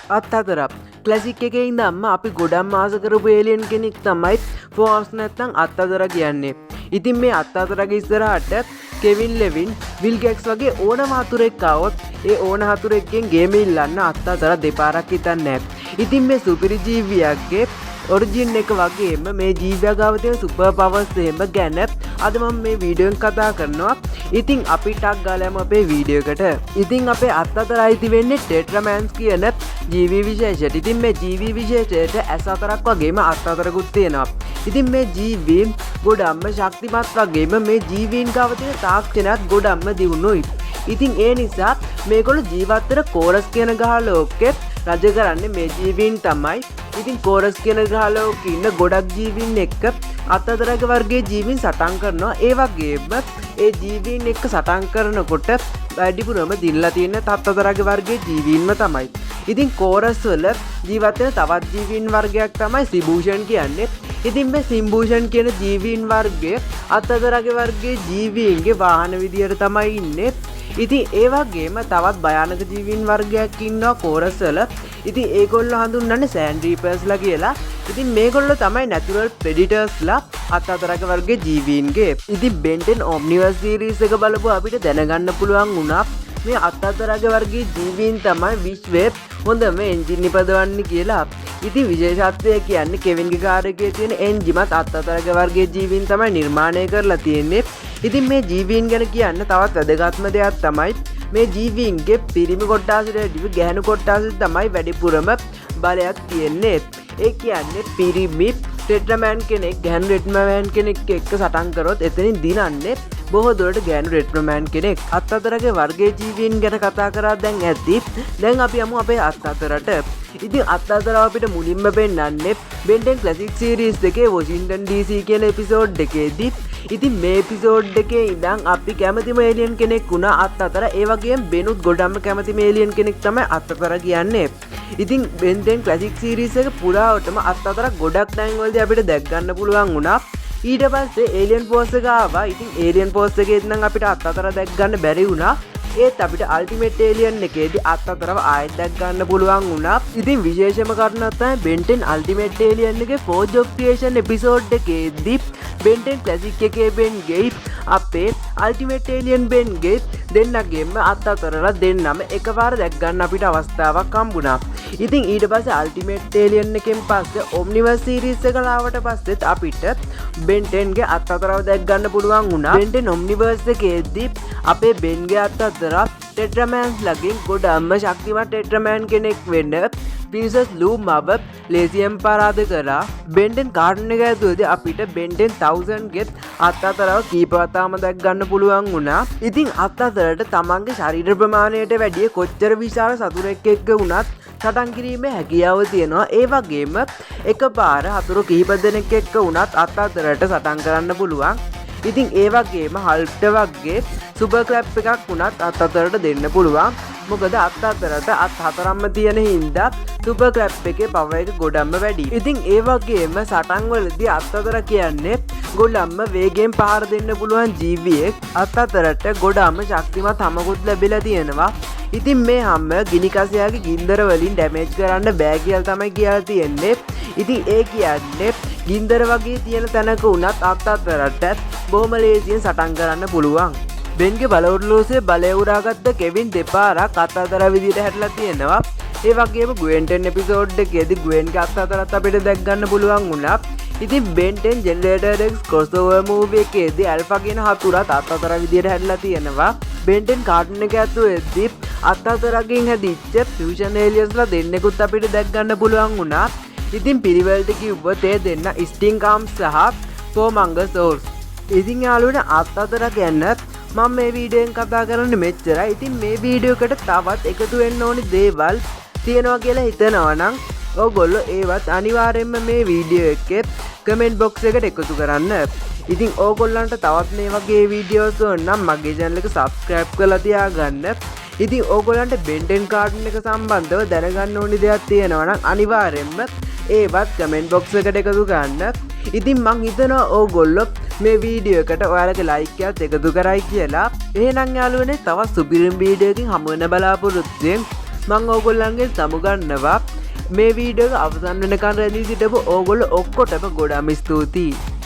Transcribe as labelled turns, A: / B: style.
A: අත්හතරක් ක්ලසික් එකේ ඉඳන්ම අපි ගොඩක් ආස කරපු ඒලියන් කෙනෙක් තමයි ෆෝර්ස් නැත්නම් අත්හතර කියන්නේ. ඉතින් මේ අත්හතරගේ ඉස්සරහට කෙවින් ලෙවින් විල් ගැක්ස් වගේ ඕන හතුරෙක් ආවොත් ඒ ඕන හතුරෙක්ගෙන් ගේම ඉල්ලන්න අත්හතර දෙපාරක් හිතන්නේ නැහැ. ඉතින් මේ සුපිරි ජීවියාගේ ඔරිජින් එක වගේම මේ ජීවියා ගාව තියෙන සුපර් පවර්ස් එහෙම ගැන අද මම මේ වීඩියෝ එකෙන් කතා කරනවා. ඉතින් අපි ටක් ගාලා යමු අපේ වීඩියෝ එකට. ඉතින් අපේ අත්හතර අයිති වෙන්නේ ටෙට්‍රාමෑන්ස් කියන ජීවී විශේෂයට. ඉතින් මේ ජීවී විශේෂයට ඇස් හතරක් වගේම අත් හතරකුත් තියෙනවා. ඉතින් මේ ජීවීන් ගොඩක්ම ශක්තිමත් වගේම මේ ජීවීන් ගාව තියෙන තාක්ෂණයත් ගොඩක්ම දියුණුයි. ඉතින් ඒ නිසා මේගොල්ලෝ ජීවත් වෙන කෝරස් කියන ග්‍රහ ලෝකෙ රජ කරන්නේ මේ ජීවීන් තමයි. ඉතින් කෝරස් කියන ග්‍රහ ලෝකෙ ඉන්න ගොඩක් ජීවීන් එක්ක අත්හතරක වර්ගයේ ජීවීන් සටන් කරනවා. ඒ වගේම ඒ ජීවීන් එක්ක සටන් කරනකොට වැඩිපුරම දිනලා තියෙන අත්හතරක වර්ගයේ ජීවීන්ම තමයි. ඉතින් කෝරස් වල ජීවත් වෙන තවත් ජීවීන් වර්ගයක් තමයි සිබූෂන් කියන්නේ. ඉතින් මේ සිම්බූෂන් කියන ජීවීන් වර්ගය අත්හතරක වර්ගයේ ජීවීන්ගේ වාහන විදියට තමයි ඉන්නේ. ඉතින් ඒ වගේම තවත් භයානක ජීවීන් වර්ගයක් ඉන්නවා කෝරස් වල. ඉතින් ඒගොල්ලෝ හඳුන්වන්නේ සෑන්ඩ් රීපර්ස්ලා කියලා. ඉතින් මේගොල්ලෝ තමයි නැචරල් ප්‍රෙඩිටර්ස්ලා අත්හතරක වර්ගයේ ජීවීන්ගේ. ඉතින් බෙන්ටෙන් ඔම්නිවර්ස් සීරීස් එක බලපුවා අපිට දැනගන්න පුළුවන් වුණා මේ අත්හතරක වර්ගයේ ජීවීන් තමයි විශ්වයේ හොඳම එන්ජින් නිපදවන්නේ කියලා. ඉතින් විශේෂත්වය කියන්නේ කෙවින්ගේ කාර් එකේ තියෙන එන්ජිමත් අත්හතරක වර්ගයේ ජීවීන් තමයි නිර්මාණය කරලා තියෙන්නේ. ඉතින් මේ ජීවීන් ගැන කියන්න තවත් වැදගත්ම දෙයක් තමයි මේ ජීවීන්ගේ පිරිමි කොට්ටාසට වඩා ගැහැණු කොට්ටාසට තමයි වැඩිපුරම බලයක් තියෙන්නේ. ඒ කියන්නේ පිරිමි ටෙට්‍රාමෑන් කෙනෙක් ගැහැණු ටෙට්‍රාමෑන් කෙනෙක් එක්ක සටන් කරොත් එතනින් දිනන්නේ බොහෝ දුරට ගැහැණු ටෙට්‍රාමෑන් කෙනෙක්. අත්හතරගේ වර්ගයේ ජීවීන් ගැන කතා කරා දැන් ඇති. දැන් අපි යමු අපේ අත්හතරට. ඉතින් අත්හතර අපිට මුලින්ම පෙන්නන්නේ බෙන්ටෙන් ක්ලාසික් සීරීස් එකේ වොෂින්ටන් DC කියන එපිසෝඩ් එකේදී. ඉතින් මේ එපිසෝඩ් එකේ ඉඳන් අපි කැමතිම ඒලියන් කෙනෙක් වුණා අත්හතර. ඒ වගේම බෙනුත් ගොඩක්ම කැමතිම ඒලියන් කෙනෙක් තමයි අත්හතර කියන්නේ. ඉතින් බෙන්ටෙන් ක්ලාසික් සීරීස් එක පුරාවටම අත්හතර ගොඩක් ටයිම් වලදී අපිට දැක් ගන්න පුළුවන් වුණා. ඊට පස්සේ ඒලියන් ෆෝස් එක ආවා. ඉතින් ඒලියන් ෆෝස් එකේ ඉඳන් අපිට අත්හතර දැක් ගන්න බැරි වුණා. ඒත් අපිට අල්ටිමේට් ඒලියන් එකේදී අත්හතරව ආයෙත් දැක් ගන්න පුළුවන් වුණා. ඉතින් විශේෂම කාරණා තමයි බෙන්ටෙන් අල්ටිමේට් ඒලියන් එකේ ෆෝර්ජ් ඔෆ් ක්‍රියේෂන් එපිසෝඩ් එකේදී බෙන්ටෙන් ක්ලාසික් එකේ බෙන්ගේ අපේ අල්ටිමේට් ඒලියන් බෙන්ගේ දෙන්නගේම අත්හතරලා දෙන්නම එකපාර දැක් ගන්න අපිට අවස්ථාවක් හම්බුණා. ඉතින් ඊට පස්සේ අල්ටිමේට් ඒලියන් එකෙන් පස්සේ ඔම්නිවර්ස් සීරීස් එක ලාවට පස්සෙත් අපිට බෙන්ටෙන්ගේ අත්හතරව දැක් ගන්න පුළුවන් වුණා. බෙන්ටෙන් ඔම්නිවර්ස් එකේදී අපේ බෙන්ගේ අත්හතර ටෙට්‍රාමෑන්ස් ලගින් ගොඩක්ම ශක්තිමත් ටෙට්‍රාමෑන් කෙනෙක් වෙන්න පිරිසස් ලූ මව ලේසියම් පාරාද කරා. බෙන්ටෙන් කාර්ටන් එක ඇතුළේදී අපිට බෙන්ටෙන් 1000 ගෙත් අත්හතරව කීපවතාවම දැක් ගන්න පුළුවන් වුණා. ඉතින් අත්හතරට තමන්ගේ ශරීර ප්‍රමාණයට වැඩිය කොච්චර විශාල සතුරෙක් එක්ක වුණත් සටන් කිරීමේ හැකියාව තියෙනවා. ඒ වගේම එකපාර හතුරු කිහිප දෙනෙක් එක්ක වුණත් අත්හතරට සටන් කරන්න පුළුවන්. ඉතින් ඒ වගේම හල්ක්ට වගේ සුපර් ක්ලැප් එකක් වුණත් අත්හතරට දෙන්න පුළුවන්. මොකද අත්හතරට අත් හතරක්ම තියෙන හින්දා සුපර් ක්ලැප් එකේ පවර් එක ගොඩක්ම වැඩි. ඉතින් ඒ වගේම සටන් වලදී අත්හතර කියන්නේ ගොඩක්ම වේගයෙන් පහර දෙන්න පුළුවන් ජීවියෙක්. අත්හතරට ගොඩක්ම ශක්තිමත් හැමකුත් ලැබිලා තියෙනවා. ඉතින් මේ හැම ගිනි කසයාගේ ගින්දර වලින් ඩැමේජ් කරන්න බෑ කියලා තමයි කියලා තියෙන්නේ. ඉතින් ඒ කියන්නේ ගින්දර වගේ තියෙන තැනක වුණත් අත්හතරට බොහොම ලේසියෙන් සටන් කරන්න පුළුවන්. බෙන්ගේ බලවුරුලෝසේ බලය උරාගත්ත කෙවින් දෙපාරක් අත්හතර විදිහට හැටලා තියෙනවා. ඒ වගේම ගුවෙන්ටන් එපිසෝඩ් එකේදී ගුවෙන්ගේ අත්හතරත් අපිට දැක් ගන්න පුළුවන් වුණා. ඉතින් බෙන්ටෙන් ජෙනරේටර් X ක්‍රොස්ஓවර් මූවි එකේදී ඇල්ෆා කියන හතුරත් අත්හතර විදිහට හැටලා තියෙනවා. බෙන්ටෙන් කාටුන් එක ඇතුළේදී අත්හතරකින් හැදිච්ච ෆියුෂන් ඒලියන්ස්ලා දෙන්නෙකුත් අපිට දැක් ගන්න පුළුවන් වුණා. ඉතින් පිළිවෙලට කිව්වොත් ඒ දෙන්න ස්ටිං ආම්ස් සහ ෆෝමංගසෝර්ස්. ඉතින් යාළුවනේ අත්හතර ගැන මම මේ වීඩියෝෙන් කතා කරන්නේ මෙච්චරයි. ඉතින් මේ වීඩියෝ එකට තවත් එකතු වෙන්න ඕනි දේවල් තියෙනවා කියලා හිතනවා නම් ඔයගොල්ලෝ ඒවත් අනිවාර්යයෙන්ම මේ වීඩියෝ එකේ කමෙන්ට් බොක්ස් එකට එකතු කරන්න. ඉතින් ඕගොල්ලන්ට තවත් මේ වගේ වීඩියෝස් ඕන නම් මගේ channel එක subscribe කරලා තියාගන්න. ඉතින් ඕගොල්ලන්ට බෙන්ටෙන් කාටුන් එක සම්බන්ධව දැනගන්න ඕනි දෙයක් තියෙනවා නම් අනිවාර්යයෙන්ම ඒවත් කමෙන්ට් බොක්ස් එකට එකතු කරන්න. ඉතින් මං හිතනවා ඕගොල්ලෝ මේ වීඩියෝ එකට ඔයාලගේ ලයික් එකත් එකතු කරයි කියලා. එහෙනම් යාළුවනේ තවත් සුපිරි වීඩියෝ එකකින් හමු වෙන බලාපොරොත්තු වෙන්න. මං ඕගොල්ලන්ගෙන් සමුගන්නවා මේ වීඩියෝ අවසන් වෙනකන් රැඳී සිටපු ඕගොල්ලෝ ඔක්කොටම ගොඩාම ස්තුතියි